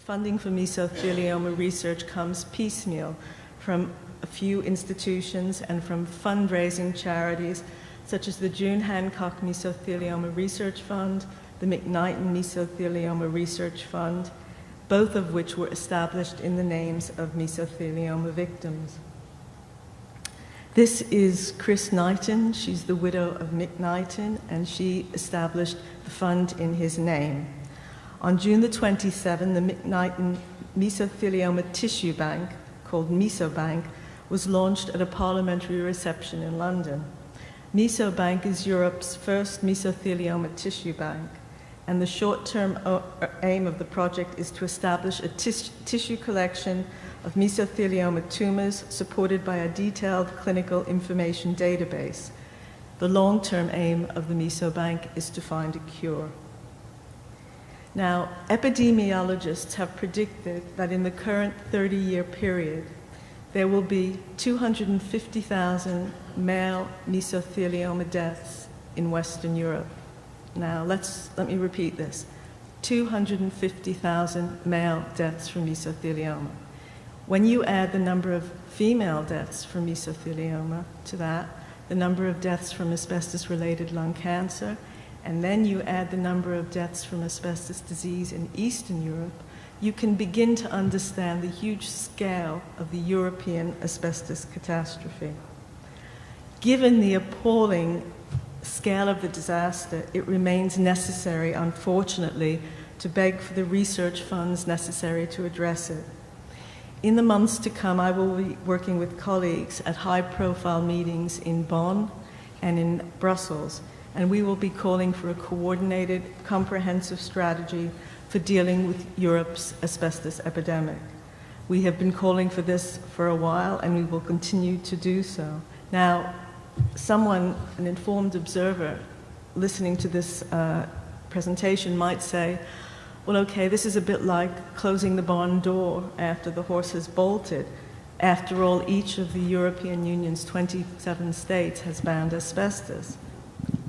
funding for mesothelioma research comes piecemeal from a few institutions and from fundraising charities such as the June Hancock Mesothelioma Research Fund, the McKnighton Mesothelioma Research Fund, both of which were established in the names of mesothelioma victims. This is Chris Knighton. She's the widow of Mick Knighton, and she established the fund in his name. On June the 27th, the Mick Knighton Mesothelioma Tissue Bank, called Mesobank, was launched at a parliamentary reception in London. Mesobank is Europe's first mesothelioma tissue bank, and the short-term aim of the project is to establish a tissue collection of mesothelioma tumors supported by a detailed clinical information database. The long-term aim of the Mesobank is to find a cure. Now, epidemiologists have predicted that in the current 30-year period, there will be 250,000 male mesothelioma deaths in Western Europe. Now, let me repeat this. 250,000 male deaths from mesothelioma. When you add the number of female deaths from mesothelioma to that, the number of deaths from asbestos-related lung cancer, and then you add the number of deaths from asbestos disease in Eastern Europe, you can begin to understand the huge scale of the European asbestos catastrophe. Given the appalling scale of the disaster, it remains necessary, unfortunately, to beg for the research funds necessary to address it. In the months to come, I will be working with colleagues at high-profile meetings in Bonn and in Brussels, and we will be calling for a coordinated, comprehensive strategy for dealing with Europe's asbestos epidemic. We have been calling for this for a while, and we will continue to do so. Now, someone, an informed observer, listening to this presentation might say, well, okay, this is a bit like closing the barn door after the horse has bolted. After all, each of the European Union's 27 states has banned asbestos.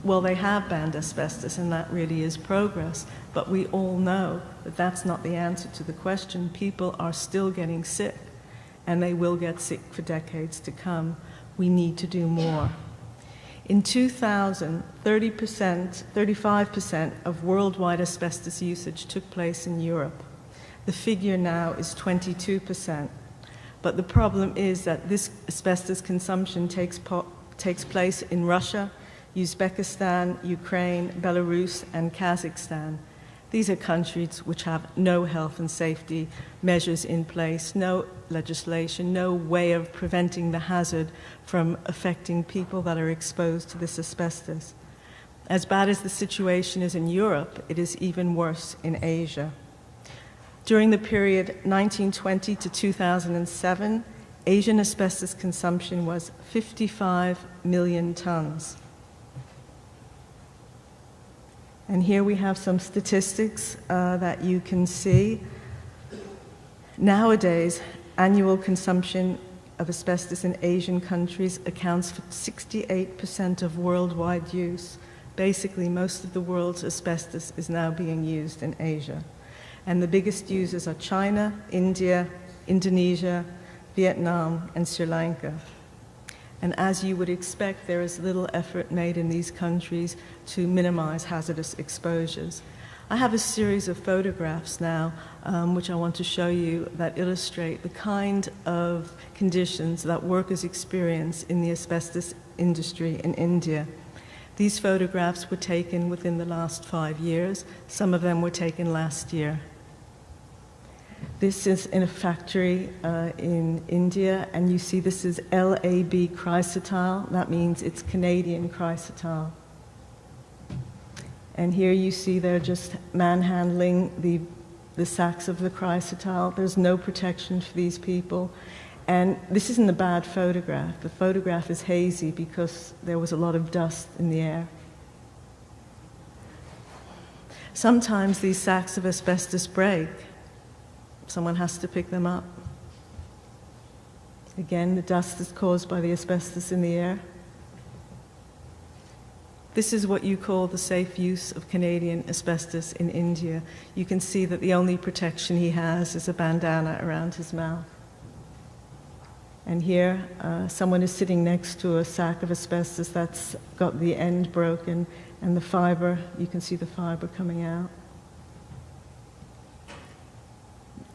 Well, they have banned asbestos, and that really is progress. But we all know that that's not the answer to the question. People are still getting sick, and they will get sick for decades to come. We need to do more. In 2000, 35% of worldwide asbestos usage took place in Europe. The figure now is 22%. But the problem is that this asbestos consumption takes place in Russia, Uzbekistan, Ukraine, Belarus, and Kazakhstan. These are countries which have no health and safety measures in place, no legislation, no way of preventing the hazard from affecting people that are exposed to this asbestos. As bad as the situation is in Europe, it is even worse in Asia. During the period 1920 to 2007, Asian asbestos consumption was 55 million tons. And here we have some statistics that you can see. Nowadays, annual consumption of asbestos in Asian countries accounts for 68% of worldwide use. Basically, most of the world's asbestos is now being used in Asia. And the biggest users are China, India, Indonesia, Vietnam, and Sri Lanka. And as you would expect, there is little effort made in these countries to minimize hazardous exposures. I have a series of photographs now, which I want to show you, that illustrate the kind of conditions that workers experience in the asbestos industry in India. These photographs were taken within the last 5 years. Some of them were taken last year. This is in a factory in India, and you see this is LAB chrysotile. That means it's Canadian chrysotile. And here you see they're just manhandling the sacks of the chrysotile. There's no protection for these people. And this isn't a bad photograph. The photograph is hazy because there was a lot of dust in the air. Sometimes these sacks of asbestos break. Someone has to pick them up. Again, the dust is caused by the asbestos in the air. This is what you call the safe use of Canadian asbestos in India. You can see that the only protection he has is a bandana around his mouth. And here, someone is sitting next to a sack of asbestos that's got the end broken, and the fiber, you can see the fiber coming out.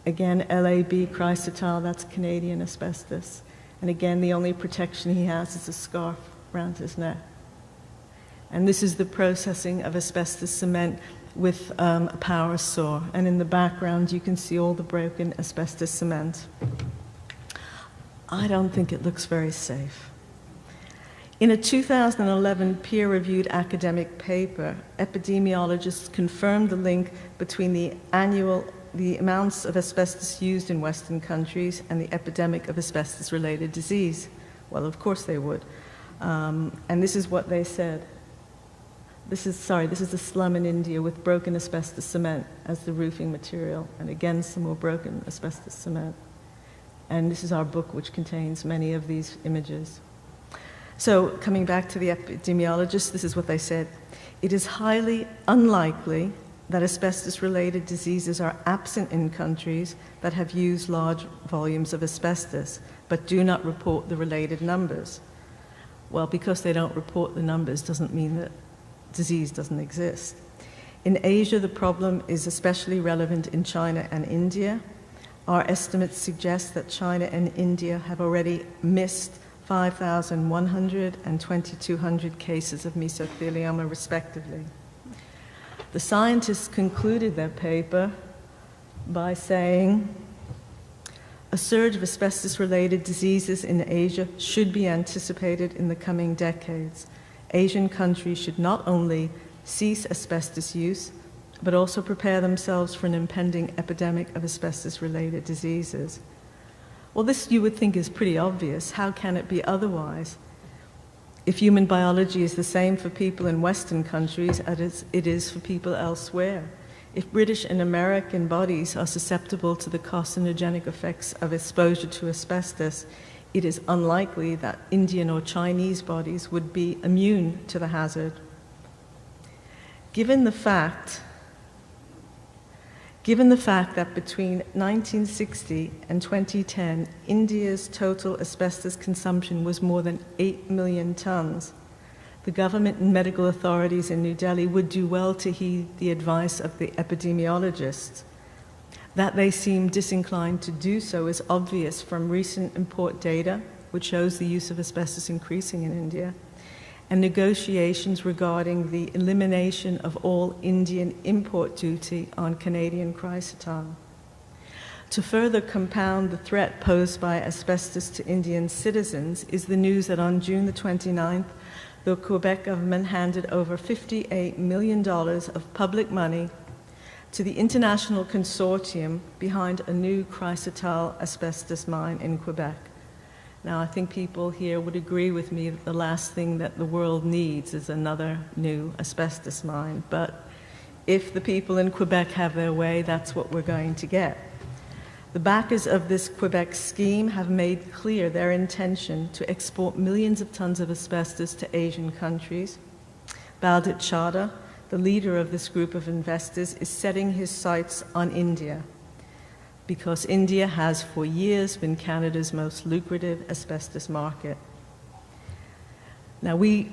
Again, LAB chrysotile, that's Canadian asbestos. And again, the only protection he has is a scarf around his neck. And this is the processing of asbestos cement with a power saw. And in the background, you can see all the broken asbestos cement. I don't think it looks very safe. In a 2011 peer-reviewed academic paper, epidemiologists confirmed the link between the amounts of asbestos used in Western countries and the epidemic of asbestos-related disease. Well, of course they would. And this is what they said. This is a slum in India with broken asbestos cement as the roofing material, and again, some more broken asbestos cement. And this is our book, which contains many of these images. So, coming back to the epidemiologists, this is what they said. It is highly unlikely that asbestos-related diseases are absent in countries that have used large volumes of asbestos, but do not report the related numbers. Well, because they don't report the numbers doesn't mean that disease doesn't exist. In Asia, the problem is especially relevant in China and India. Our estimates suggest that China and India have already missed 5,100 and 2,200 cases of mesothelioma, respectively. The scientists concluded their paper by saying, a surge of asbestos-related diseases in Asia should be anticipated in the coming decades. Asian countries should not only cease asbestos use, but also prepare themselves for an impending epidemic of asbestos-related diseases. Well, this you would think is pretty obvious. How can it be otherwise? If human biology is the same for people in Western countries as it is for people elsewhere, if British and American bodies are susceptible to the carcinogenic effects of exposure to asbestos, it is unlikely that Indian or Chinese bodies would be immune to the hazard. Given the fact that between 1960 and 2010, India's total asbestos consumption was more than 8 million tons, the government and medical authorities in New Delhi would do well to heed the advice of the epidemiologists. That they seem disinclined to do so is obvious from recent import data, which shows the use of asbestos increasing in India, and negotiations regarding the elimination of all Indian import duty on Canadian chrysotile. To further compound the threat posed by asbestos to Indian citizens is the news that on June the 29th, the Quebec government handed over $58 million of public money to the international consortium behind a new chrysotile asbestos mine in Quebec. Now, I think people here would agree with me that the last thing that the world needs is another new asbestos mine. But if the people in Quebec have their way, that's what we're going to get. The backers of this Quebec scheme have made clear their intention to export millions of tons of asbestos to Asian countries. Baldit Chadha, the leader of this group of investors, is setting his sights on India, because India has for years been Canada's most lucrative asbestos market. Now, we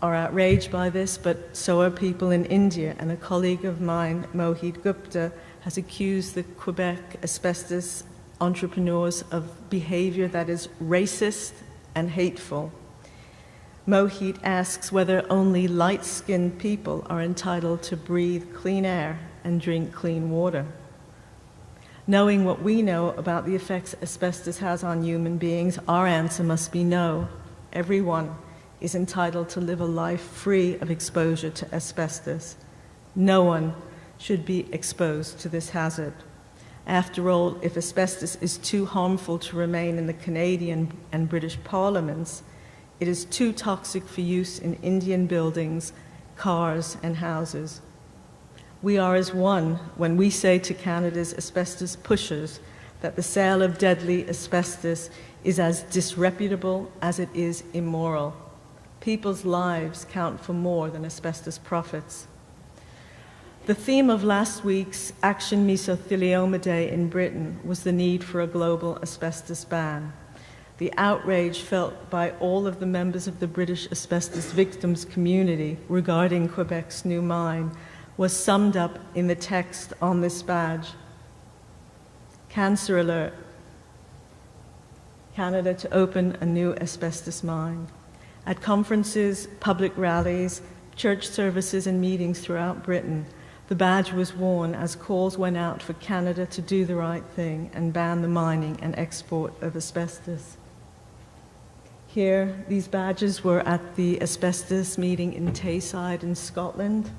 are outraged by this, but so are people in India, and a colleague of mine, Mohit Gupta, has accused the Quebec asbestos entrepreneurs of behavior that is racist and hateful. Mohit asks whether only light-skinned people are entitled to breathe clean air and drink clean water. Knowing what we know about the effects asbestos has on human beings, our answer must be no. Everyone is entitled to live a life free of exposure to asbestos. No one should be exposed to this hazard. After all, if asbestos is too harmful to remain in the Canadian and British parliaments, it is too toxic for use in Indian buildings, cars, and houses. We are as one when we say to Canada's asbestos pushers that the sale of deadly asbestos is as disreputable as it is immoral. People's lives count for more than asbestos profits. The theme of last week's Action Mesothelioma Day in Britain was the need for a global asbestos ban. The outrage felt by all of the members of the British asbestos victims community regarding Quebec's new mine was summed up in the text on this badge. Cancer alert. Canada to open a new asbestos mine. At conferences, public rallies, church services and meetings throughout Britain, the badge was worn as calls went out for Canada to do the right thing and ban the mining and export of asbestos. Here, these badges were at the asbestos meeting in Tayside in Scotland.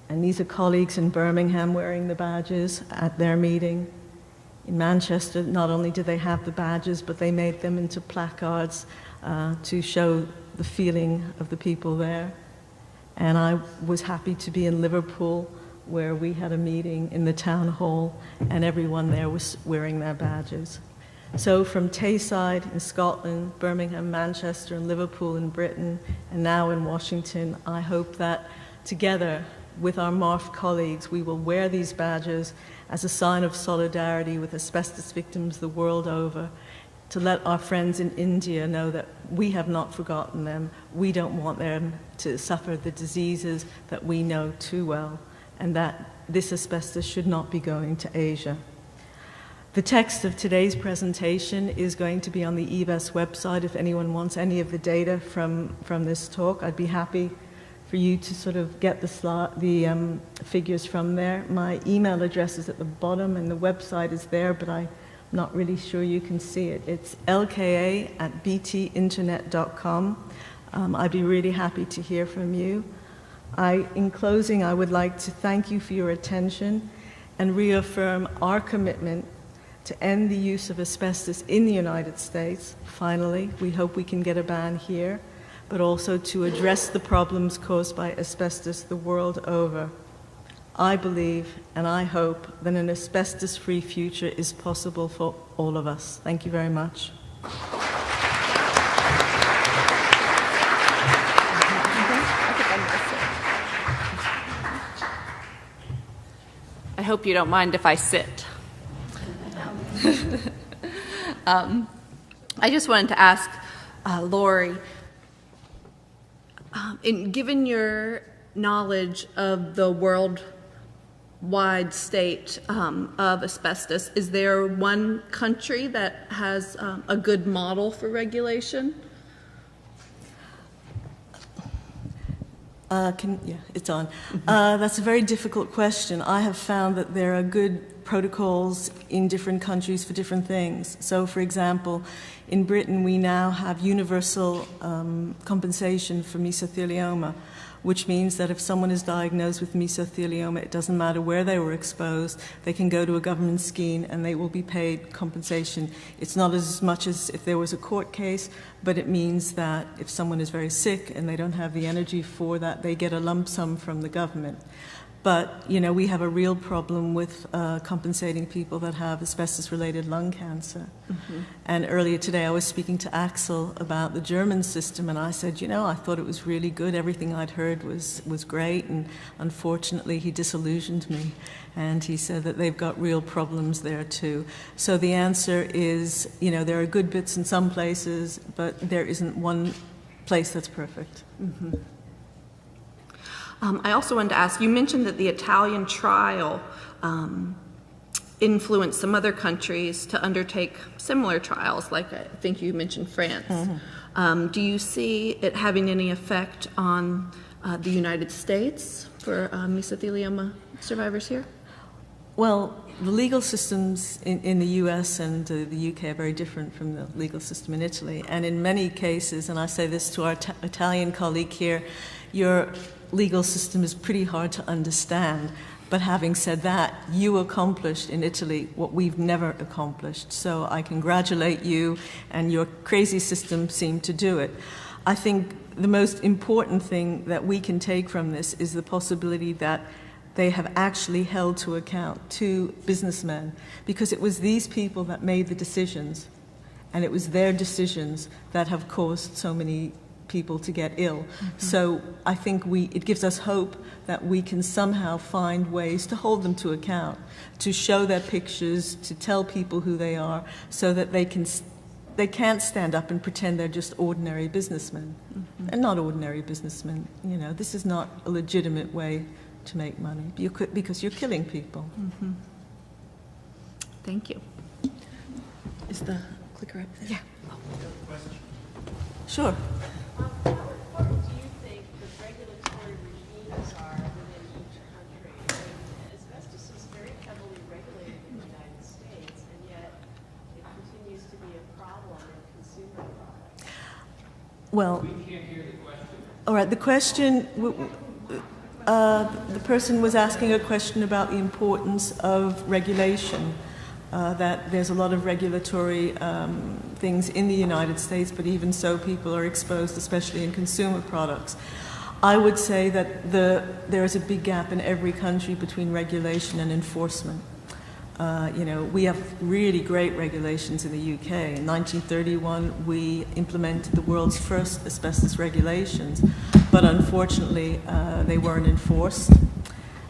And these are colleagues in Birmingham wearing the badges at their meeting. In Manchester, not only did they have the badges, but they made them into placards to show the feeling of the people there. And I was happy to be in Liverpool, where we had a meeting in the town hall, and everyone there was wearing their badges. So from Tayside in Scotland, Birmingham, Manchester, and Liverpool in Britain, and now in Washington, I hope that together with our MARF colleagues, we will wear these badges as a sign of solidarity with asbestos victims the world over, to let our friends in India know that we have not forgotten them. We don't want them to suffer the diseases that we know too well, and that this asbestos should not be going to Asia. The text of today's presentation is going to be on the EBAS website. If anyone wants any of the data from this talk, I'd be happy for you to sort of get the figures from there. My email address is at the bottom, and the website is there, but I'm not really sure you can see it. It's lka@btinternet.com. I'd be really happy to hear from you. In closing, I would like to thank you for your attention and reaffirm our commitment to end the use of asbestos in the United States. Finally, we hope we can get a ban here, but also to address the problems caused by asbestos the world over. I believe and I hope that an asbestos-free future is possible for all of us. Thank you very much. I hope you don't mind if I sit. I just wanted to ask Lori, given your knowledge of the worldwide state of asbestos, is there one country that has a good model for regulation? Yeah, it's on. That's a very difficult question. I have found that there are good protocols in different countries for different things. So, for example, in Britain, we now have universal compensation for mesothelioma, which means that if someone is diagnosed with mesothelioma, it doesn't matter where they were exposed, they can go to a government scheme and they will be paid compensation. It's not as much as if there was a court case, but it means that if someone is very sick and they don't have the energy for that, they get a lump sum from the government. But, you know, we have a real problem with compensating people that have asbestos-related lung cancer. Mm-hmm. And earlier today I was speaking to Axel about the German system, and I said, you know, I thought it was really good. Everything I'd heard was great, and unfortunately he disillusioned me. And he said that they've got real problems there too. So the answer is, you know, there are good bits in some places, but there isn't one place that's perfect. Mm-hmm. I also wanted to ask, you mentioned that the Italian trial influenced some other countries to undertake similar trials, like I think you mentioned France. Mm-hmm. Do you see it having any effect on the United States for mesothelioma survivors here? Well, the legal systems in the US and the UK are very different from the legal system in Italy. And in many cases, and I say this to our Italian colleague here, your legal system is pretty hard to understand. But having said that, you accomplished in Italy what we've never accomplished. So I congratulate you, and your crazy system seemed to do it. I think the most important thing that we can take from this is the possibility that they have actually held to account two businessmen, because it was these people that made the decisions, and it was their decisions that have caused so many people to get ill. So I think it gives us hope that we can somehow find ways to hold them to account, to show their pictures, to tell people who they are, so that they can't stand up and pretend they're just ordinary businessmen. And not ordinary businessmen. You know, this is not a legitimate way to make money because you're killing people. Thank you. Is the clicker up there? Yeah. Sure. How important do you think the regulatory regimes are within each country? Asbestos is very heavily regulated in the United States, and yet it continues to be a problem in consumer products. Well, We can't hear the question. all right, the question, the person was asking a question about the importance of regulation, that there's a lot of regulatory things in the United States, but even so people are exposed, especially in consumer products. I would say that there is a big gap in every country between regulation and enforcement. You know, we have really great regulations in the UK. In 1931, we implemented the world's first asbestos regulations, but unfortunately, they weren't enforced,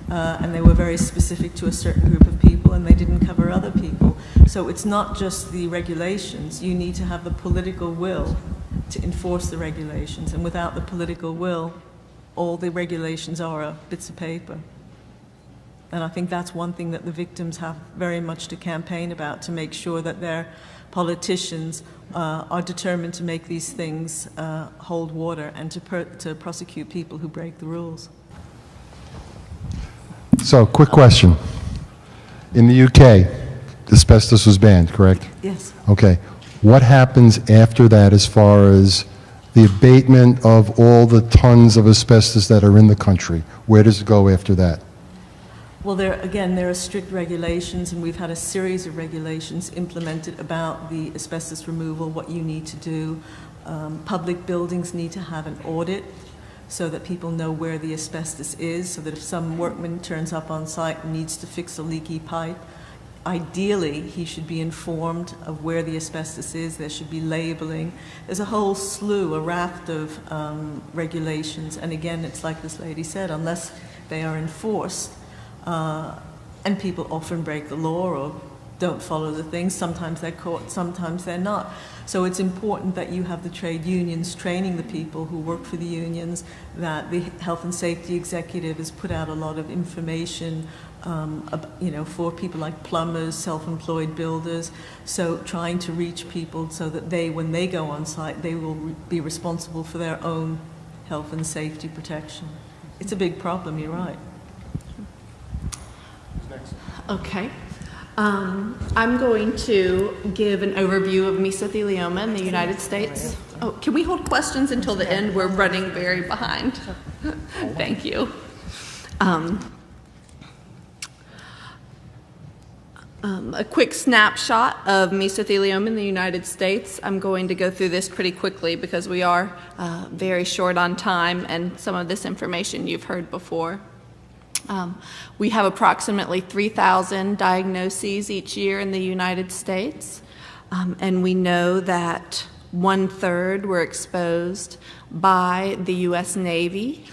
and they were very specific to a certain group of people, and they didn't cover other people. So it's not just the regulations. You need to have the political will to enforce the regulations, and without the political will, all the regulations are bits of paper. And I think that's one thing that the victims have very much to campaign about, to make sure that their politicians are determined to make these things hold water and to prosecute people who break the rules. So, quick question. In the UK, asbestos was banned, correct? Yes. Okay. What happens after that as far as the abatement of all the tons of asbestos that are in the country? Where does it go after that? Well, there are strict regulations, and we've had a series of regulations implemented about the asbestos removal, what you need to do. Public buildings need to have an audit so that people know where the asbestos is, so that if some workman turns up on site and needs to fix a leaky pipe, ideally he should be informed of where the asbestos is. There should be labeling. There's a whole slew, a raft of regulations, and again, it's like this lady said, unless they are enforced, and people often break the law or don't follow the things. Sometimes they're caught, sometimes they're not. So it's important that you have the trade unions training the people who work for the unions, that the health and safety executive has put out a lot of information for people like plumbers, self-employed builders. So trying to reach people so that when they go on site, they will be responsible for their own health and safety protection. It's a big problem, you're right. Okay. I'm going to give an overview of mesothelioma in the United States. Oh, can we hold questions until the end? We're running very behind. Thank you. A quick snapshot of mesothelioma in the United States. I'm going to go through this pretty quickly because we are very short on time, and some of this information you've heard before. We have approximately 3,000 diagnoses each year in the United States, and we know that 1/3 were exposed by the U.S. Navy,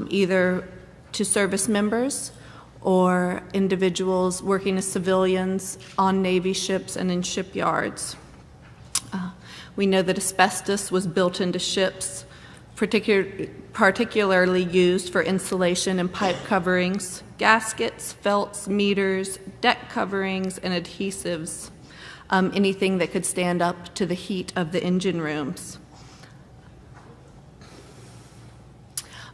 either to service members or individuals working as civilians on Navy ships and in shipyards. We know that asbestos was built into ships, particularly used for insulation and pipe coverings, gaskets, felts, meters, deck coverings, and adhesives, anything that could stand up to the heat of the engine rooms.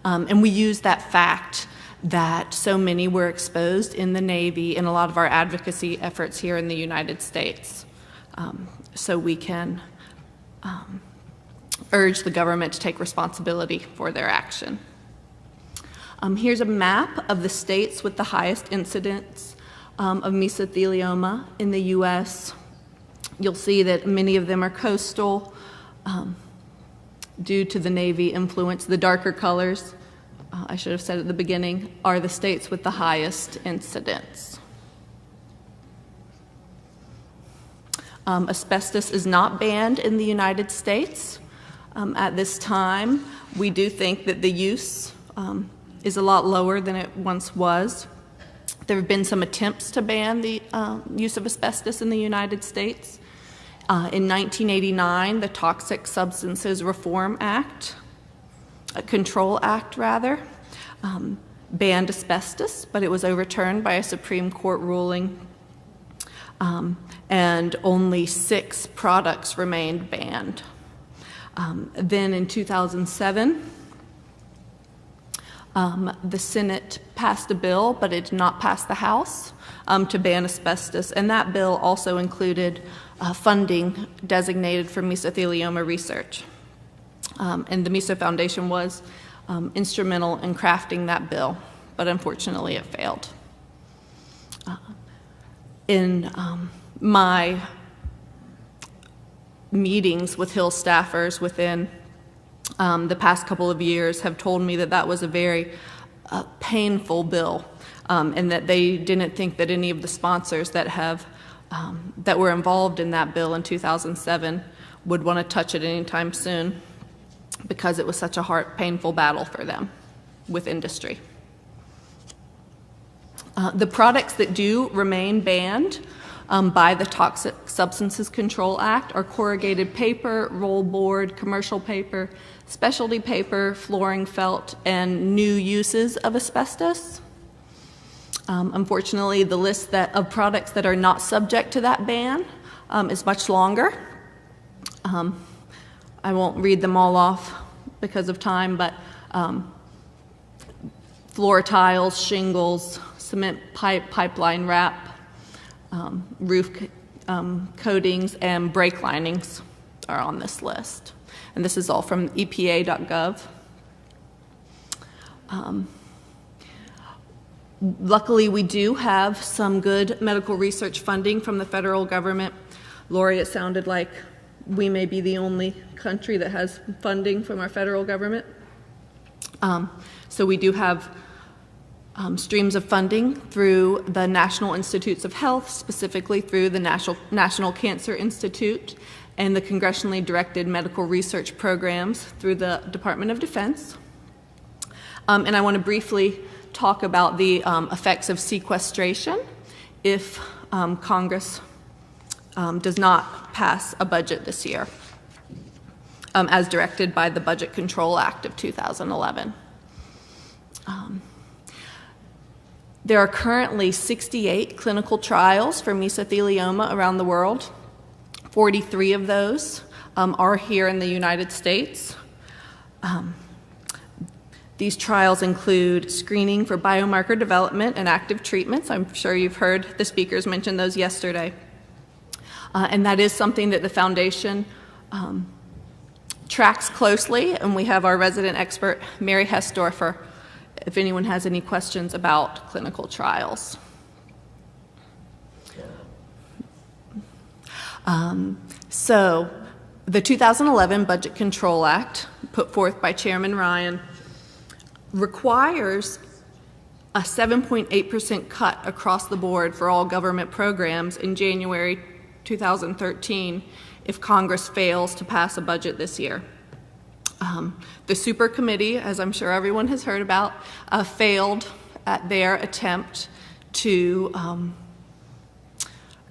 And we use that fact that so many were exposed in the Navy in a lot of our advocacy efforts here in the United States, so we can urge the government to take responsibility for their action. Here's a map of the states with the highest incidence of mesothelioma in the U.S. You'll see that many of them are coastal due to the Navy influence. The darker colors, I should have said at the beginning, are the states with the highest incidence. Asbestos is not banned in the United States. At this time, we do think that the use is a lot lower than it once was. There have been some attempts to ban the use of asbestos in the United States. In 1989, the Toxic Substances Reform Act, Control Act rather, banned asbestos, but it was overturned by a Supreme Court ruling, and only 6 products remained banned. Then in 2007, the Senate passed a bill, but it did not pass the House, to ban asbestos, and that bill also included funding designated for mesothelioma research. And the Meso Foundation was instrumental in crafting that bill, but unfortunately it failed. In my meetings with Hill staffers within the past couple of years have told me that that was a very painful bill, and that they didn't think that any of the sponsors that were involved in that bill in 2007 would want to touch it anytime soon, because it was such a painful battle for them with industry. The products that do remain banned by the Toxic Substances Control Act are corrugated paper, roll board, commercial paper, specialty paper, flooring, felt, and new uses of asbestos. Unfortunately, the list of products that are not subject to that ban is much longer. I won't read them all off because of time, but floor tiles, shingles, cement pipeline wrap, roof coatings, and brake linings are on this list. And this is all from EPA.gov. Luckily, we do have some good medical research funding from the federal government. Lori, it sounded like we may be the only country that has funding from our federal government. So we do have streams of funding through the National Institutes of Health, specifically through the National Cancer Institute, and the congressionally directed medical research programs through the Department of Defense. And I want to briefly talk about the effects of sequestration if Congress does not pass a budget this year, as directed by the Budget Control Act of 2011. There are currently 68 clinical trials for mesothelioma around the world. 43 of those are here in the United States. These trials include screening for biomarker development and active treatments. I'm sure you've heard the speakers mention those yesterday. And that is something that the foundation tracks closely, and we have our resident expert, Mary Hessdorfer, if anyone has any questions about clinical trials. So the 2011 Budget Control Act, put forth by Chairman Ryan, requires a 7.8% cut across the board for all government programs in January 2013 if Congress fails to pass a budget this year. The Super Committee, as I'm sure everyone has heard about, failed at their attempt to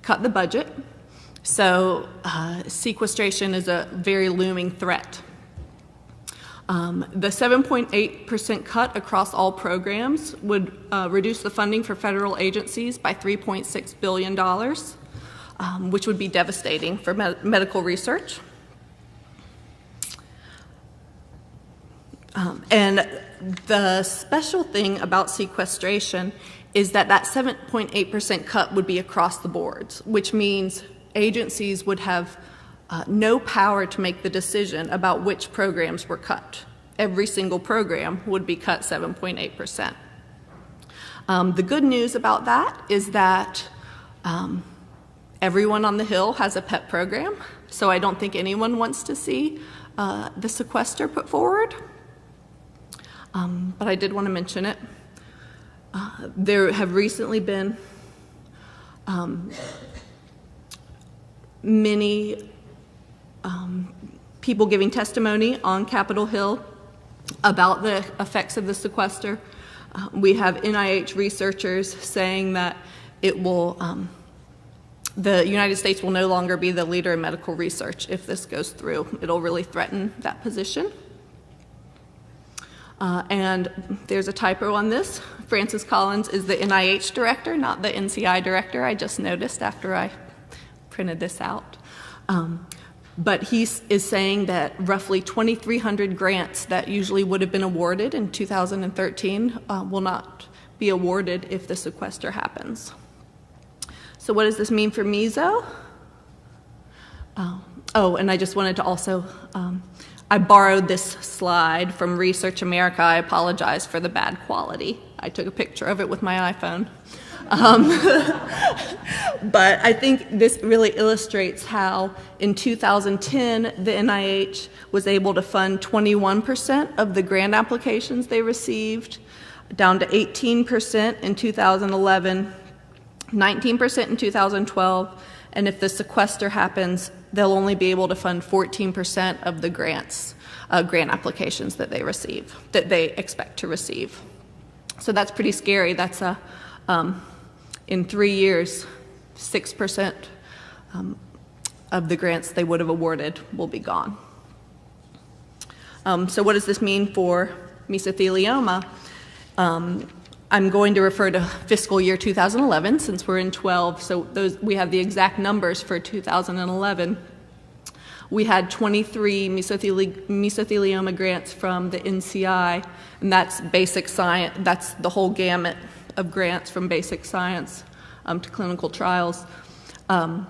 cut the budget. So sequestration is a very looming threat. The 7.8% cut across all programs would reduce the funding for federal agencies by $3.6 billion, which would be devastating for medical research. And the special thing about sequestration is that that 7.8% cut would be across the boards, which means agencies would have no power to make the decision about which programs were cut. Every single program would be cut 7.8%. The good news about that is that everyone on the Hill has a PET program, so I don't think anyone wants to see the sequester put forward. But I did want to mention it. There have recently been many people giving testimony on Capitol Hill about the effects of the sequester. We have NIH researchers saying that it will, the United States will no longer be the leader in medical research if this goes through. It'll really threaten that position. And there's a typo on this. Francis Collins is the NIH director, not the NCI director. I just noticed after I printed this out. But he is saying that roughly 2,300 grants that usually would have been awarded in 2013 will not be awarded if the sequester happens. So what does this mean for meso? Oh, and I just wanted to also, I borrowed this slide from Research America. I apologize for the bad quality. I took a picture of it with my iPhone. But I think this really illustrates how in 2010 the NIH was able to fund 21% of the grant applications they received, down to 18% in 2011, 19% in 2012, and if the sequester happens, they'll only be able to fund 14% of the grant applications that they receive, that they expect to receive. So that's pretty scary. That's in 3 years, 6% of the grants they would have awarded will be gone. So what does this mean for mesothelioma? I'm going to refer to fiscal year 2011 since we're in 12, so we have the exact numbers for 2011. We had 23 mesothelioma grants from the NCI, and that's basic science, that's the whole gamut of grants from basic science to clinical trials. The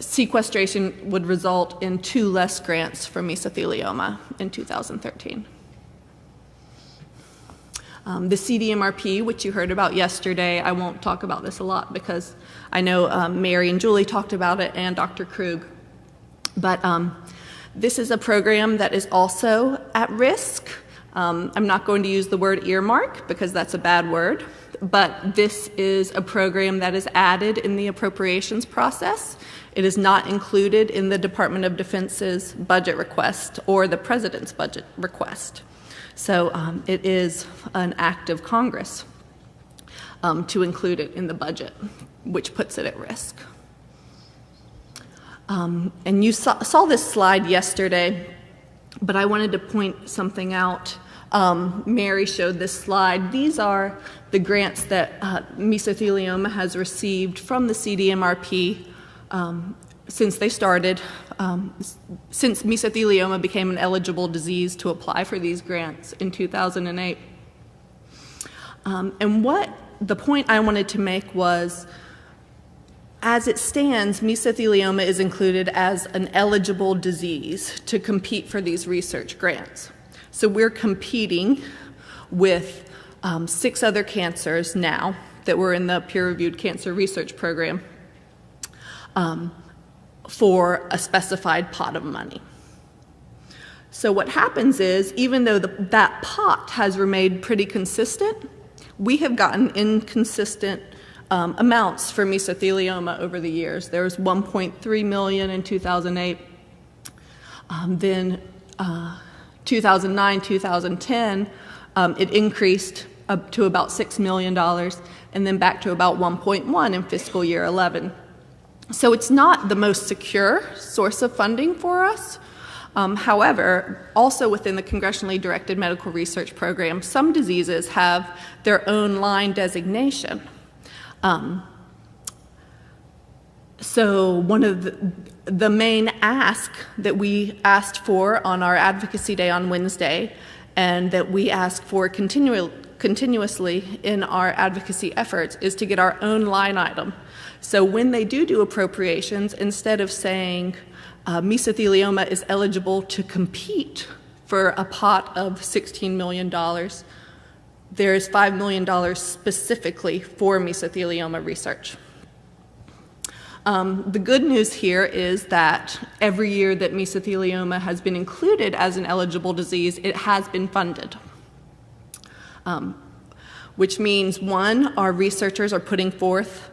sequestration would result in 2 less grants for mesothelioma in 2013. The CDMRP, which you heard about yesterday, I won't talk about this a lot because I know Mary and Julie talked about it and Dr. Krug. But this is a program that is also at risk. I'm not going to use the word earmark because that's a bad word, but this is a program that is added in the appropriations process. It is not included in the Department of Defense's budget request or the President's budget request. So it is an act of Congress to include it in the budget, which puts it at risk. And you saw this slide yesterday, but I wanted to point something out. Mary showed this slide. These are the grants that mesothelioma has received from the CDMRP since they started, since mesothelioma became an eligible disease to apply for these grants in 2008. And what the point I wanted to make was, as it stands, mesothelioma is included as an eligible disease to compete for these research grants. So we're competing with 6 other cancers now that were in the peer-reviewed cancer research program for a specified pot of money. So what happens is, even though that pot has remained pretty consistent, we have gotten inconsistent amounts for mesothelioma over the years. There was 1.3 million in 2008, then 2009, 2010, it increased up to about $6 million, and then back to about 1.1 in fiscal year 11. So it's not the most secure source of funding for us. However, also within the congressionally directed medical research program, some diseases have their own line designation. So one of the main ask that we asked for on our advocacy day on Wednesday, and that we ask for continuously in our advocacy efforts, is to get our own line item. So when they do appropriations, instead of saying mesothelioma is eligible to compete for a pot of $16 million, there is $5 million specifically for mesothelioma research. The good news here is that every year that mesothelioma has been included as an eligible disease, it has been funded. Which means, one, our researchers are putting forth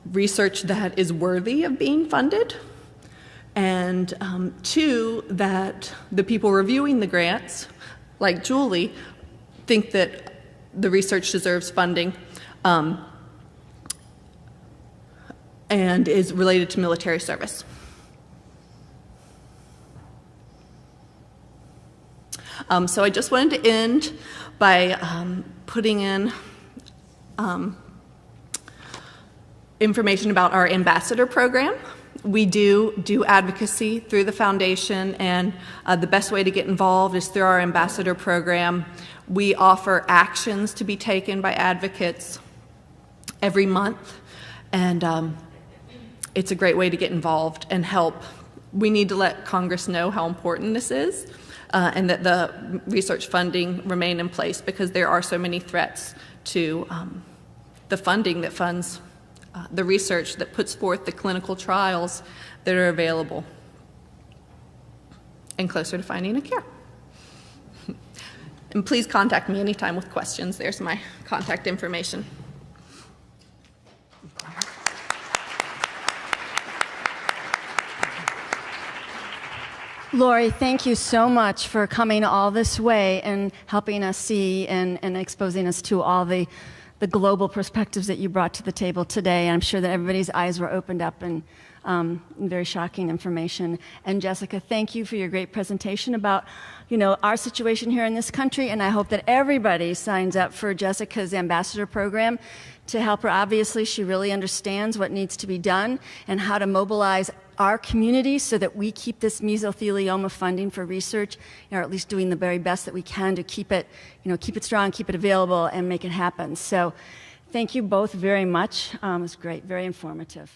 research that is worthy of being funded, and two, that the people reviewing the grants, like Julie, think that the research deserves funding and is related to military service. So I just wanted to end by putting in information about our ambassador program. We do advocacy through the foundation, and the best way to get involved is through our ambassador program. We offer actions to be taken by advocates every month, and it's a great way to get involved and help. We need to let Congress know how important this is, and that the research funding remain in place, because there are so many threats to the funding that funds the research that puts forth the clinical trials that are available and closer to finding a cure. And please contact me anytime with questions. There's my contact information. Lori, thank you so much for coming all this way and helping us see and exposing us to all the global perspectives that you brought to the table today. I'm sure that everybody's eyes were opened up and very shocking information. And Jessica, thank you for your great presentation about, our situation here in this country. And I hope that everybody signs up for Jessica's ambassador program to help her. Obviously, she really understands what needs to be done and how to mobilize our community so that we keep this mesothelioma funding for research, or at least doing the very best that we can to keep it, keep it strong, keep it available, and make it happen. So thank you both very much. It was great, very informative.